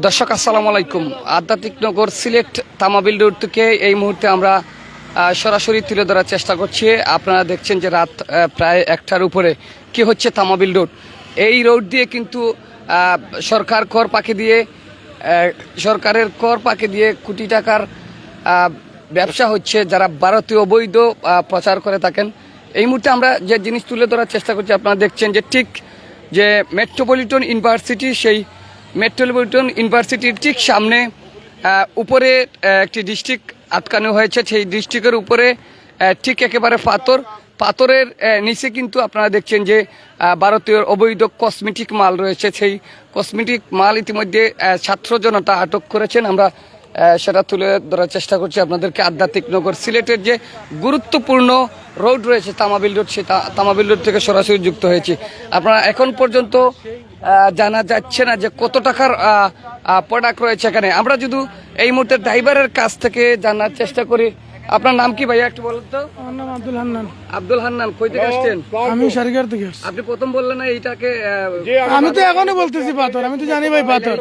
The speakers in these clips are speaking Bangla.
দর্শক আসসালামু আলাইকুম। আধ্যাত্মিক নগর সিলেট তামাবিল রোড থেকে এই মুহূর্তে আমরা সরাসরি তুলে ধরার চেষ্টা করছি। আপনারা দেখছেন যে রাত প্রায় 1টার উপরে কি হচ্ছে তামাবিল রোড। এই রোড দিয়ে কিন্তু সরকারের কর পাকে দিয়ে কোটি টাকার ব্যবসা হচ্ছে, যারা ভারতীয় অবৈধ প্রচার করে থাকেন। এই মুহূর্তে আমরা যে জিনিস তুলে ধরার চেষ্টা করছি, আপনারা দেখছেন যে ঠিক যে মেট্রোপলিটন ইউনিভার্সিটি, সেই মেট্রোপলিটন ইউনিভার্সিটির ঠিক সামনে উপরে একটি ডিস্ট্রিক্ট আটকানো হয়েছে। সেই ডিস্ট্রিক্টের উপরে ঠিক একেবারে পাথরের নিচে কিন্তু আপনারা দেখছেন যে ভারতীয় অবৈধ কসমেটিক মাল রয়েছে। সেই কসমেটিক মাল ইতিমধ্যে ছাত্র জনতা আটক করেছেন। আমরা সেটা তুলে ধরার চেষ্টা করছি আপনাদেরকে। আধ্যাত্মিক নগর সিলেটের যে গুরুত্বপূর্ণ রোড রয়েছে তামাবিল রোড, সেই তামাবিল রোড থেকে সরাসরি যুক্ত হয়েছি। আপনারা এখন পর্যন্ত জানা যাচ্ছে না যে কত টাকার প্রোডাক্ট রয়েছে এখানে। আমরা যদি এই মুহূর্তে ড্রাইভারের কাছ থেকে জানার চেষ্টা করি। আপনার নাম কি ভাইয়া, একটু বলুন তো? আমার নাম আব্দুল হান্নান। আব্দুল হান্নান, কই থেকে আসছেন? আমি সারিগার থেকে আসছি। আপনি প্রথম বললেন না এইটাকে? আমি তো এখনই বলতেছি পাথর। আমি তো জানি ভাই পাথর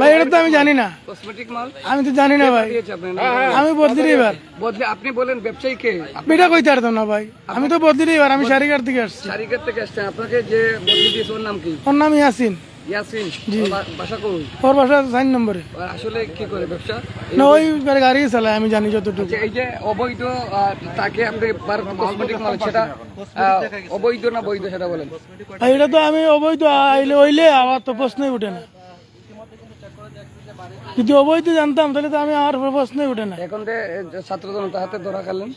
ভাই, এটা তো আমি জানি না। কসমেটিক মাল আমি তো জানি না ভাই। আমি বদলি এবার বদলে আপনি বলেন ব্যবসায়ী কে? এটা কইতে পারতাম না ভাই। আমি তো বদলি এবার। আমি সারিগার থেকে আসছি। সারিগার থেকে আসছেন। আপনাকে যে বদলি দিয়েছে ওর নাম কি? ওর নাম ইয়াসিন। ইয়াসিন, বাসা কোন? ওর বাসা 4 নম্বরে। আসলে কি করে ব্যবসা? না, ওই গাড়ি চালায়, আমি জানি যতটুকু। এই যে অবৈধ তাকে আপনি কসমেটিক মাল, সেটা অবৈধ না বৈধ সেটা বলেন। এটা তো আমি অবৈধ হইলে আমার তো প্রশ্নই উঠে না। যদি অবৈধ জানতাম তাহলে তো আমি আমার প্রশ্নই উঠে না। এখন যে ছাত্র জনতা হাতে ধরা খেলেন,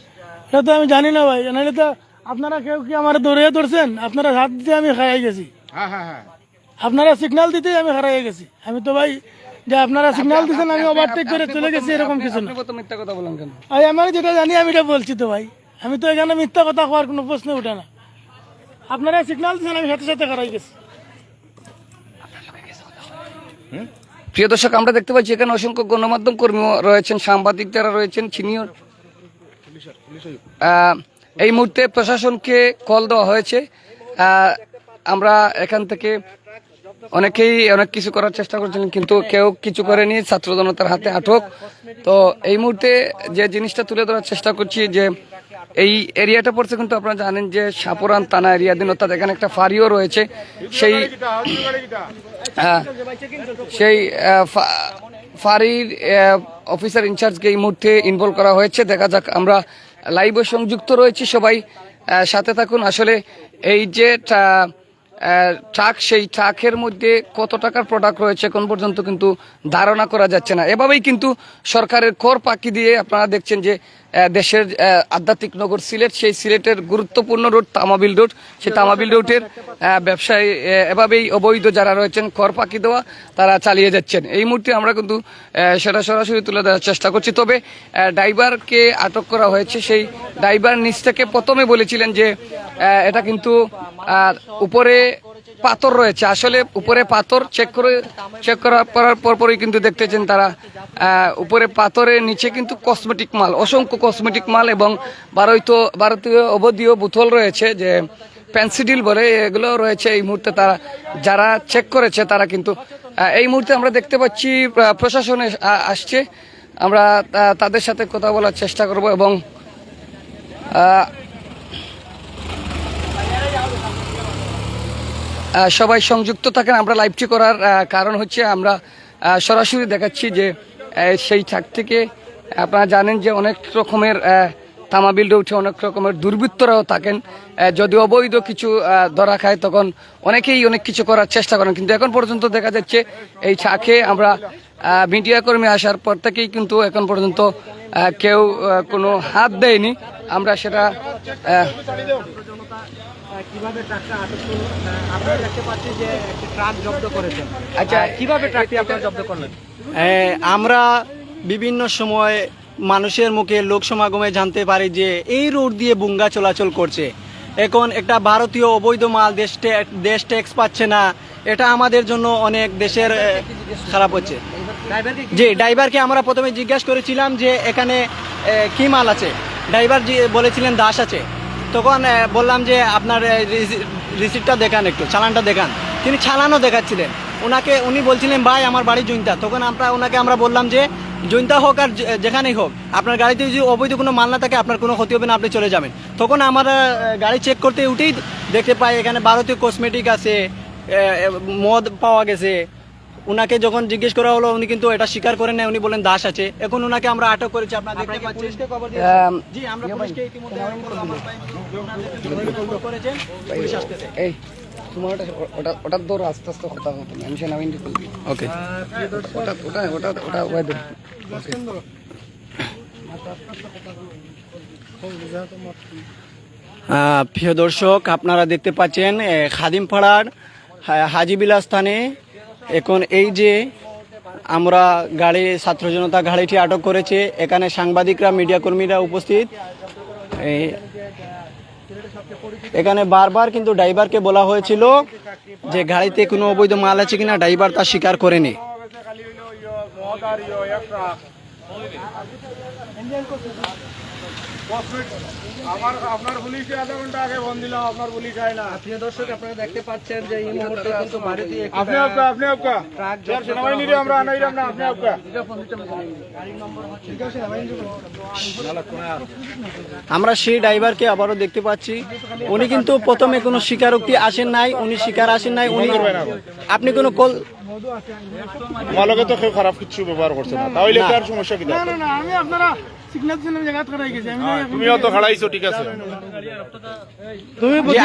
এটা তো আমি জানি না ভাই। নাহলে তো আপনারা কেউ কি আমার ধরছেন? আপনারা হাত দিতে আমি খাইয়ে গেছি। আপনারা সিগন্যাল দিতেই আমি হারাই গেছি। আমি তো ভাই যে আপনারা সিগন্যাল দিচ্ছেন আমি ওভারটেক করে চলে গেছি, এরকম কিছু না। মিথ্যা কথা বলেন কেন? আমি যেটা জানি আমি এটা বলছি তো ভাই। আমি তো এখানে মিথ্যা কথা হওয়ার কোনো প্রশ্ন উঠে না। আপনারা সিগন্যাল দিচ্ছেন, আমি সাথে সাথে হারাই গেছি। প্রিয় দর্শক, আমরা দেখতে পাচ্ছি এখানে অসংখ্য গণমাধ্যম কর্মী রয়েছেন, সাংবাদিক যারা রয়েছেন, সিনিয়র। এই মুহূর্তে প্রশাসনকে কল দেওয়া হয়েছে। আমরা এখান থেকে অনেকেই অনেক কিছু করার চেষ্টা করছিলেন, কিন্তু কেউ কিছু করেনি। ছাত্র জনতার হাতে আটক। তো এই মুহূর্তে যে জিনিসটা তুলে ধরার চেষ্টা করছি, যে এই এরিয়াটা পড়ছে কিন্তু আপনারা জানেন যে সাপুরান থানা এরিয়াধীন, অর্থাৎ এখানে একটা ফাঁড়িও রয়েছে। সেই ফাঁড়ির অফিসার ইনচার্জকে এই মুহূর্তে ইনভলভ করা হয়েছে। দেখা যাক, আমরা লাইভে সংযুক্ত রয়েছি, সবাই সাথে থাকুন। আসলে এই যে ট্রাক, সেই ট্রাকের মধ্যে কত টাকার প্রোডাক্ট রয়েছে এখন পর্যন্ত কিন্তু ধারণা করা যাচ্ছে না। এভাবেই কিন্তু সরকারের কর পাকি দিয়ে আপনারা দেখছেন যে দেশের আধ্যাত্মিক নগর সিলেট, সেই সিলেটের গুরুত্বপূর্ণ রোড তামাবিল রোড, সেই তামাবিল রোডের ব্যবসায়ী এভাবেই অবৈধ যারা রয়েছেন কর পাকি দেওয়া তারা চালিয়ে যাচ্ছেন। এই মুহূর্তে আমরা কিন্তু সেটা সরাসরি তুলে দেওয়ার চেষ্টা করছি। তবে ড্রাইভারকে আটক করা হয়েছে। সেই ড্রাইভার নিচ থেকে প্রথমে বলেছিলেন যে এটা কিন্তু উপরে পাথর রয়েছে। আসলে উপরে পাথর চেক করার পরপরই কিন্তু দেখতেছেন তারা উপরে পাথরের নিচে কিন্তু কসমেটিক মাল, অসংখ্য কসমেটিক মাল এবং ভারতীয় অবৈধ বোতল রয়েছে, যে পেন্সিডিল বলে, এগুলো রয়েছে। এই মুহূর্তে তারা যারা চেক করেছে তারা কিন্তু এই মুহূর্তে আমরা দেখতে পাচ্ছি প্রশাসনে আসছে। আমরা তাদের সাথে কথা বলার চেষ্টা করব এবং সবাই সংযুক্ত থাকেন। আমরা লাইভটি করার কারণ হচ্ছে আমরা সরাসরি দেখাচ্ছি যে সেই ট্রাক থেকে আপনারা জানেন যে অনেক রকমের তামাবিল রোডে অনেক রকমের দুর্বৃত্তরাও থাকেন। যদি অবৈধ কিছু ধরা খায় তখন অনেকেই অনেক কিছু করার চেষ্টা করেন, কিন্তু এখন পর্যন্ত দেখা যাচ্ছে এই ট্রাকে আমরা মিডিয়া কর্মী আসার পর থেকেই কিন্তু এখন পর্যন্ত কেউ কোনো হাত দেয়নি। আমরা সেটা কিভাবে ট্রাকটা আটক করলেন? আপনারা দেখতে পাচ্ছি যে একটি ট্রাক জব্দ করেছেন। আচ্ছা, কিভাবে ট্রাকটি আপনারা জব্দ করলেন? আমরা বিভিন্ন সময় মানুষের মুখে লোক সমাগমে জানতে পারি যে এই রোড দিয়ে বুঙ্গা চলাচল করছে। এখন একটা ভারতীয় অবৈধ মাল দেশ ট্যাক্স পাচ্ছে না, এটা আমাদের জন্য অনেক দেশের খারাপ হচ্ছে। জি, ড্রাইভারকে আমরা প্রথমে জিজ্ঞাসা করেছিলাম যে এখানে কি মাল আছে। ড্রাইভার বলেছিলেন দাস আছে। তখন বললাম যে আপনার রিসিপ্টটা দেখান, একটু চালানটা দেখান। তিনি চালানও দেখাচ্ছিলেন। উনি বলছিলেন ভাই আমার বাড়ি জৈন্তা। তখন আমরা বললাম যে জৈন্তা হোক আর যেখানেই হোক, আপনার গাড়িতে যদি অবৈধ কোনো মাল না থাকে আপনার কোনো ক্ষতি হবে না, আপনি চলে যাবেন। তখন আমরা গাড়ি চেক করতে উঠেই দেখতে পাই এখানে ভারতীয় কসমেটিক আছে, মদ পাওয়া গেছে। উনাকে যখন জিজ্ঞেস করা হলো উনি কিন্তু এটা স্বীকার করেন না, উনি বলেন দাস আছে। এখন উনাকে আমরা আটক করেছি, আপনারা দেখতে পাচ্ছেন। জি, আমরা পুলিশকে ইতিমধ্যে খবর করেছেন, পুলিশ আসতেছে। এই তোমার ওটা ধরো, আস্তে আস্তে কথা হতো না, আমি সেনাবাহিনী করবি। ওকে, ওটা ওটা ওটা ওটা ওয়েদার। প্রিয় দর্শক, আপনারা দেখতে পাচ্ছেন খাদিমপাড়ার হাজিবিলা স্থানে এখন এই যে আমরা গাড়ি, ছাত্র জনতা গাড়িটি আটক করেছে। এখানে সাংবাদিকরা, মিডিয়া কর্মীরা উপস্থিত। এখানে বারবার কিন্তু ড্রাইভারকে বলা হয়েছিল যে গাড়িতে কোনো অবৈধ মাল আছে কিনা, ড্রাইভার তা স্বীকার করেনি। আপনার পুলিশে আধা ঘন্টা আগে ফোন দিলাম, আপনার পুলিশ আয় না। প্রিয় দর্শক, আপনারা দেখতে পাচ্ছেন যে এই মুহূর্তে কিন্তু ভারতীয় একটি আপনি আপনি ট্রাক সেনাবাহিনী আমরা আনাইলাম না, আপনি আমরা সেই ড্রাইভারকে আবারও দেখতে পাচ্ছি। উনি কিন্তু প্রথমে কোনো স্বীকারোক্তি আসেন নাই, উনি স্বীকার আসেন নাই। উনি আপনি কোনো কল মালকে তো কেউ খারাপ কিছু ব্যবহার করছে না, তাহলে তার সমস্যা কি? না না না, আমি আপনারা সিগন্যাল দিলেন জায়গা করাই গেছি। আমি তুমিও তো খাড়াইছো, ঠিক আছে। যে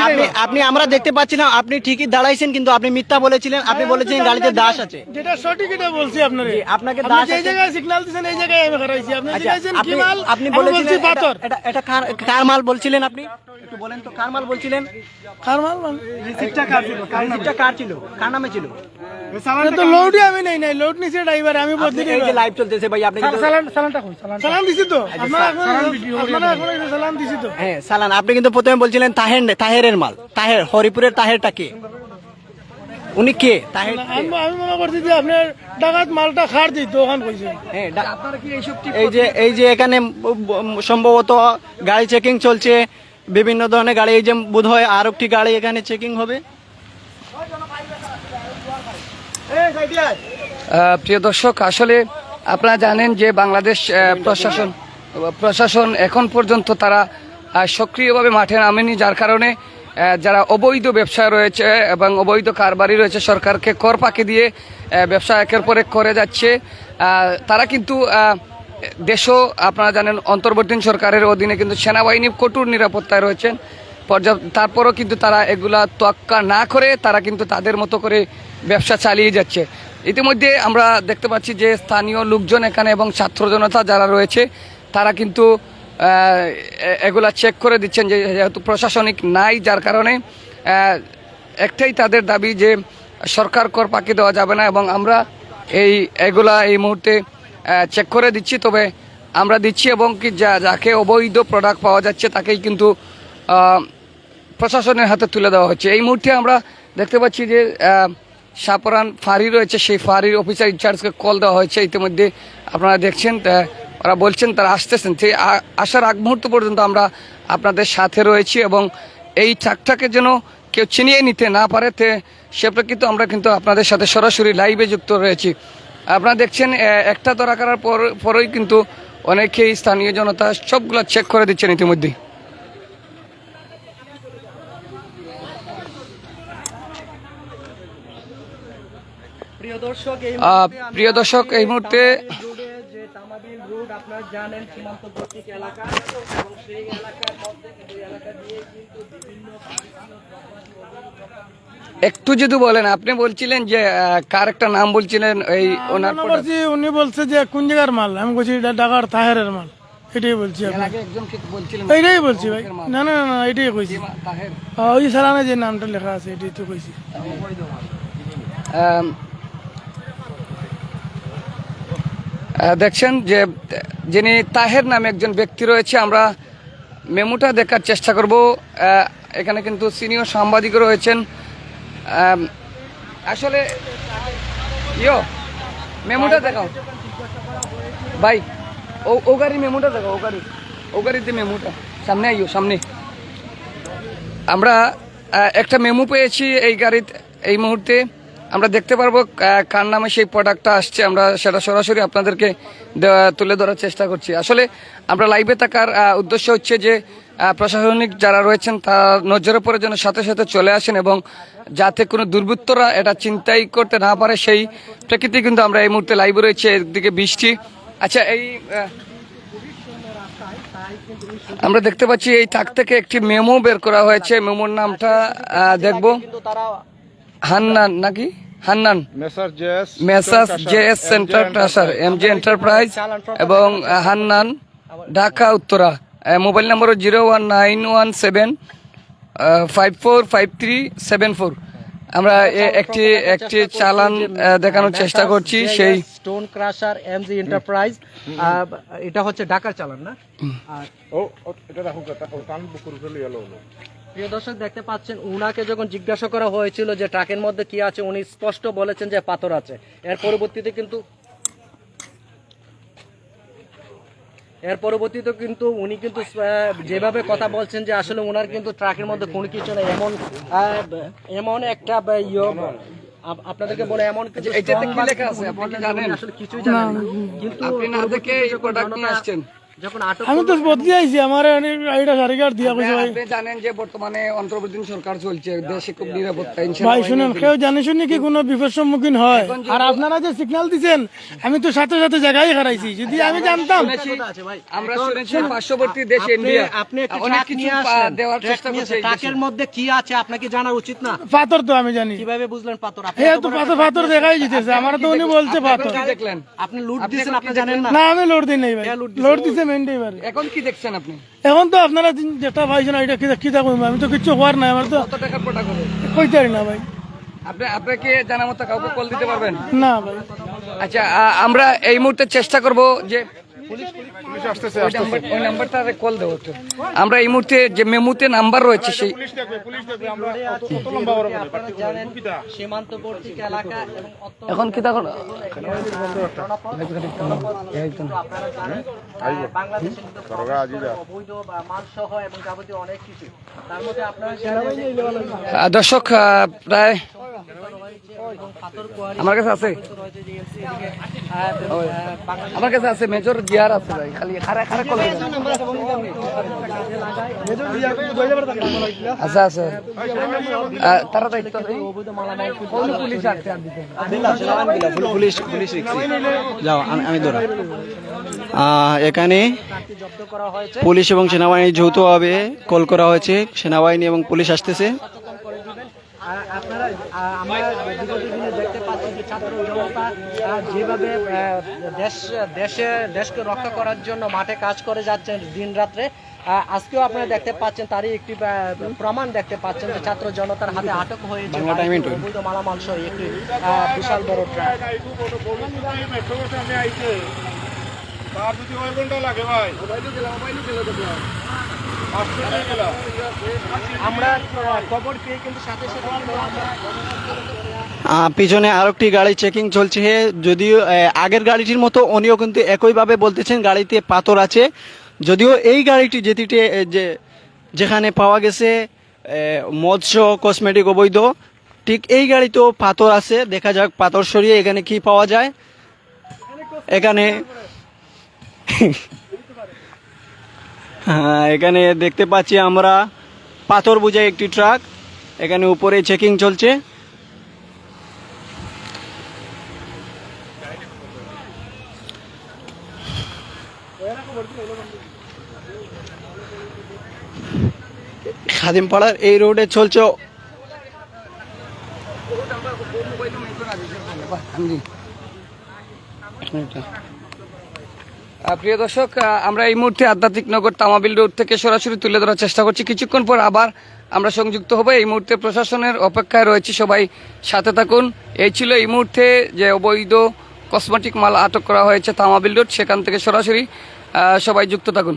আপনি আমরা দেখতে পাচ্ছিলাম আপনি ঠিকই দাঁড়াইছেন, কিন্তু আপনি মিথ্যা বলেছিলেন। আপনি বলেছেন গাড়িতে দাস আছে। যেটা সঠিক এটা বলছি আপনারে। আপনাকে আপনি দাস যে আছে। জায়গায় সিগন্যাল দিয়েছেন এই জায়গায় আমি খারাইছি। আপনি দিয়েছেন কি মাল? আপনি আমি বলেছিলেন বলছি পাথর। এটা কার মাল বলছিলেন আপনি? একটু বলেন তো কার মাল বলছিলেন? কার মাল মানে? রিসিপ্টটা কার ছিল? রিসিপ্টটা কার ছিল? কার নামে ছিল? এটা তো লোডই আমি নেই নাই, লোড নিছে ড্রাইভার, আমি বলতে এই যে লাইভ চলতেছে ভাই, আপনি কিন্তু সালাম দিছি তো। আপনারা এখন সালাম দিছি তো। হ্যাঁ সালান, আপনি কিন্তু প্রথমে বলছিলেন তাহেরের মাল। তাহের, হরিপুরের তাহেরটা কে? উনি কে? তাহের কে? আমি মনে করছি যে আপনার ডাকাত মালটা খার দিত ওখান কইছে। হ্যাঁ, এই যে এখানে সম্ভবত গাড়ি চেকিং চলছে, বিভিন্ন ধরনের গাড়ি। এই যে বোধহয় আর একটি গাড়ি এখানে চেকিং হবে। প্রিয় দর্শক, আসলে আপনারা জানেন যে বাংলাদেশ প্রশাসন এখন পর্যন্ত তারা সক্রিয়ভাবে মাঠে নামেনি, যার কারণে যারা অবৈধ ব্যবসায় রয়েছে এবং অবৈধ কারবারি রয়েছে, সরকারকে কর ফাঁকি দিয়ে ব্যবসা একের পর এক করে যাচ্ছে। তারা কিন্তু দেশও আপনারা জানেন অন্তর্বর্তী সরকারের অধীনে কিন্তু সেনাবাহিনী কঠোর নিরাপত্তায় রয়েছেন। তারপরও কিন্তু তারা এগুলা তোয়াক্কা না করে তারা কিন্তু তাদের মতো করে ব্যবসা চালিয়ে যাচ্ছে। ইতিমধ্যে আমরা দেখতে পাচ্ছি যে স্থানীয় লোকজন এখানে এবং ছাত্র জনতা যারা রয়েছে তারা কিন্তু এগুলা চেক করে দিচ্ছেন, যে যেহেতু প্রশাসনিক নাই, যার কারণে একটাই তাদের দাবি যে সরকার কর ফাঁকি দেওয়া যাবে না। এবং আমরা এগুলা এই মুহূর্তে চেক করে দিচ্ছি, তবে আমরা দিচ্ছি এবং কি যাকে অবৈধ প্রোডাক্ট পাওয়া যাচ্ছে তাকেই কিন্তু প্রশাসনের হাতে তুলে দেওয়া হচ্ছে। এই মুহূর্তে আমরা দেখতে পাচ্ছি যে শাহপরান ফাঁড়ি রয়েছে, সেই ফাঁড়ির অফিসার ইনচার্জকে কল দেওয়া হয়েছে। ইতিমধ্যে আপনারা দেখছেন ওরা বলছেন তারা আসতেছেন। সেই আসার আগ মুহূর্ত পর্যন্ত আমরা আপনাদের সাথে রয়েছি এবং এই ট্রাকটাকে যেন কেউ চিনিয়ে নিতে না পারে সে প্রেক্ষিতে আমরা কিন্তু আপনাদের সাথে সরাসরি লাইভে যুক্ত রয়েছি। আপনারা দেখছেন একটা ধরা করার পরেই কিন্তু অনেকেই স্থানীয় জনতা সবগুলো চেক করে দিচ্ছেন ইতিমধ্যেই। প্রিয় দর্শক, এই মুহূর্তে যে তামাবিল রোড আপনারা জানেন সীমান্তবর্তী এলাকা, এবং সেই এলাকার মধ্যে এই এলাকা দিয়ে কিন্তু বিভিন্ন একটু যদি বলেন, আপনি বলছিলেন যে কার একটা নাম বলছিলেন, এই ওনার উনি বলছে যে কোন জায়গার মাল, আমি বলছি এটা ঢাকার তাহেরের মাল, এটাই বলছি। এইটাই বলছি ভাই, না না না এটাই কইছি। ওই সালামে যে নামটা লেখা আছে এটাই তো কইছি। দেখছেন যে যিনি তাহের নামে একজন ব্যক্তি রয়েছে, আমরা মেমোটা দেখার চেষ্টা করব। এখানে কিন্তু সিনিয়র সাংবাদিক রয়েছেন। আসলে মেমোটা দেখাও ভাই, ও গাড়ি মেমোটা দেখাও, ও গাড়িতে মেমোটা সামনে আইও, সামনে। আমরা একটা মেমো পেয়েছি এই গাড়িতে এই মুহূর্তে, আমরা দেখতে পারবো কার নামে সেই প্রোডাক্টটা আসছে, আমরা সেটা সরাসরি আপনাদেরকে তুলে ধরার চেষ্টা করছি। আসলে আমরা লাইভে থাকার উদ্দেশ্য হচ্ছে যে প্রশাসনিক যারা রয়েছেন তার নজরে পড়ে যেন সাথে সাথে চলে আসেন এবং যাতে কোনো দুর্বৃত্তরা এটা চিন্তাই করতে না পারে সেই প্রেক্ষিতে কিন্তু আমরা এই মুহূর্তে লাইভে রয়েছে। একদিকে বৃষ্টি। আচ্ছা, এই আমরা দেখতে পাচ্ছি এই ট্রাক থেকে একটি মেমো বের করা হয়েছে। মেমোর নামটা দেখবো, কিন্তু তারা হান্নান নাকি হান্নান মেসার্স জেএস সেন্টার ট্রাসার এমজি এন্টারপ্রাইজ এবং হান্নান, ঢাকা উত্তরা। Mobile number 01917545374। আমরা একটি চালান দেখানোর চেষ্টা করছি। সেই স্টোন ক্রাশার এমজি এন্টারপ্রাইজ, এটা হচ্ছে ঢাকার চালান না। আর প্রিয় দর্শক দেখতে পাচ্ছেন, উনাকে যখন জিজ্ঞাসা করা হয়েছিল যে ট্রাকের মধ্যে কি আছে, উনি স্পষ্ট বলেছেন যে পাথর আছে। এর পরবর্তীতে কিন্তু উনি কিন্তু যেভাবে কথা বলছেন যে আসলে ওনার কিন্তু ট্রাকের মধ্যে কোনো কিছু নেই, এমন একটা আপনাদেরকে বলে এমন কিছু এটাতে কি লেখা আছে আপনি কি জানেন? আসলে কিছুই জানেন না। কিন্তু আপনি না দেখে এই প্রোডাক্ট নিয়ে আসছেন। যখন আটক আমি তো বদলি আইছি, আমার গাড়িটা সারি কার্ড দিয়া কইছে ভাই। আপনি জানেন যে বর্তমানে অন্তর্বর্তীকালীন সরকার চলছে, দেশে খুব নিরাপত্তা ভাই শুনেন, কেউ জানে শুনে কি কোনো বিপদ সম্মুখীন হয়? আর আপনারা যে সিগন্যাল দিচ্ছেন, আমি তো সাথে সাথে জায়গায় হারাইছি। যদি আমি জানতাম, আছে ভাই। আমরা শুনেছি পার্শ্ববর্তী দেশ ইন্ডিয়া আপনি একটা অনেক ট্রাক কিছু নিয়ে আসলেন, দেওয়ার চেষ্টা করছে। ট্রাকের মধ্যে কি আছে আপনাকে জানা উচিত না? পাথর তো আমি জানি। কিভাবে বুঝলেন পাথর? হ্যাঁ তো পাথর দেখাই দিতেছে, আমার তো উনি বলছে পাথর। কি দেখলেন? আপনি লুট দিয়েছেন, আপনি জানেন না? না আমি লোড দিই নাই ভাই, লোড দিছে মেন ড্রাইভারে। এখন কি দেখছেন আপনি? এখন তো আপনারা যেটা পাইছেন এটা কি দেখুন, আমি তো কিছু হওয়ার নাই, আমার তো কত টাকার প্রোডাক্ট হবে? কইতে পারি না ভাই। আপনাকে জানা মতো কাউকে কল দিতে পারবেন? না ভাই। আচ্ছা, আমরা এই মুহূর্তে চেষ্টা করব যে ওই নাম্বারটা কল দেবো একটু। আমরা এই মুহূর্তে যে মেমুতে নাম্বার রয়েছে সেই আপনারা জানেন সীমান্তবর্তী এলাকা এবং এখন কি তখন আপনারা জানেন বাংলাদেশে কিন্তু অবৈধ বা মালসহ এবং যাবতীয় অনেক কিছু, তার মধ্যে আপনারা জানেন দর্শক প্রায় এবং পাথর কোয়ারি আমার কাছে আছে, রয়েছে যে এমসি এদিকে বাংলাদেশ আমার কাছে আছে মেজর গিয়ার আছে ভাই, খালি খারা কল দেবেন। আচ্ছা আচ্ছা, তারা দায়িত্ব নেই। অবৈধ মালামাল পুলিশ আসছে আর দিতে পুলিশ যাও, আমি ধরা। এখানে জব্দ করা হয়েছে। পুলিশ এবং সেনাবাহিনী যৌথভাবে কল করা হয়েছে, সেনাবাহিনী এবং পুলিশ আসতেছে। আপনারা আমরা বিগত দিনে দেখতে পাচ্ছি যে ছাত্র জনতা যেভাবে দেশকে রক্ষা করার জন্য মাঠে কাজ করে যাচ্ছেন দিন রাত্রে, আজকেও আপনারা দেখতে পাচ্ছেন তারই একটি প্রমাণ দেখতে পাচ্ছেন যে ছাত্র জনতার হাতে আটক হয়েছে অবৈধ মালামাল সহ একটি বিশাল বড় ট্রাক। আমরা খবর পেয়ে কিন্তু সাথে সাথে পিছনে আরেকটি গাড়ি চেকিং চলছে, যদিও আগের গাড়িটির মতো উনিও কিন্তু একইভাবে বলতেছেন গাড়িতে পাথর আছে। যদিও এই গাড়িটি যেখানে পাওয়া গেছে মৎস্য কসমেটিক অবৈধ, ঠিক এই গাড়িতেও পাথর আছে। দেখা যাক পাথর সরিয়ে এখানে কি পাওয়া যায়। এখানে দেখতে পাচ্ছি আমরা পাথর বোঝাই একটি ট্রাক, এখানে উপরে চেকিং চলছে। খাদিমপাড়ার এই রোডে চলছে প্রিয় দর্শক, আমরা এই মুহূর্তে আধ্যাত্মিক নগর তামাবিল রোড থেকে সরাসরি তুলে ধরার চেষ্টা করছি। কিছুক্ষণ পর আবার আমরা সংযুক্ত হব। এই মুহূর্তে প্রশাসনের অপেক্ষায় রয়েছে, সবাই সাথে থাকুন। এই ছিল এই মুহূর্তে যে অবৈধ কসমেটিক মাল আটক করা হয়েছে তামাবিল রোড, সেখান থেকে সরাসরি সবাই যুক্ত থাকুন।